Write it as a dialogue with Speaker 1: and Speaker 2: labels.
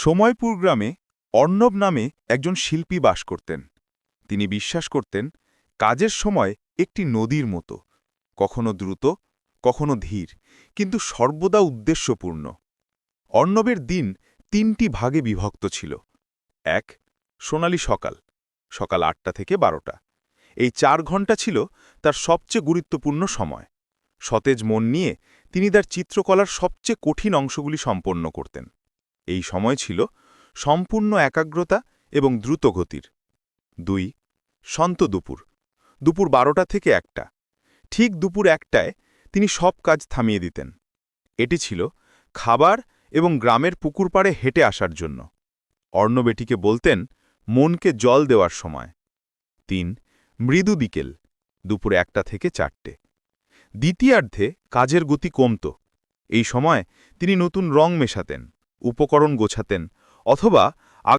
Speaker 1: সময়পুর গ্রামে অর্ণব নামে একজন শিল্পী বাস করতেন। তিনি বিশ্বাস করতেন কাজের সময় একটি নদীর মতো, কখনো দ্রুত, কখনো ধীর, কিন্তু সর্বদা উদ্দেশ্যপূর্ণ। অর্ণবের দিন ৩টি ভাগে বিভক্ত ছিল। ১. সোনালি সকাল, সকাল ৮টা থেকে ১২টা। এই ৪ ঘণ্টা ছিল তার সবচেয়ে গুরুত্বপূর্ণ সময়। সতেজ মন নিয়ে তিনি তার চিত্রকলার সবচেয়ে কঠিন অংশগুলি সম্পন্ন করতেন। এই সময় ছিল সম্পূর্ণ একাগ্রতা এবং দ্রুত গতির। ২. সন্ত দুপুর, দুপুর ১২টা থেকে ১টা। ঠিক দুপুর ১টায় তিনি সব কাজ থামিয়ে দিতেন। এটি ছিল খাবার এবং গ্রামের পুকুর পাড়ে হেঁটে আসার জন্য। অর্ণবেটিকে বলতেন মনকে জল দেওয়ার সময়। ৩. মৃদু বিকেল, দুপুর ১টা থেকে ৪টে। দ্বিতীয়ার্ধে কাজের গতি কমত। এই সময় তিনি নতুন রং মেশাতেন, উপকরণ গোছাতেন, অথবা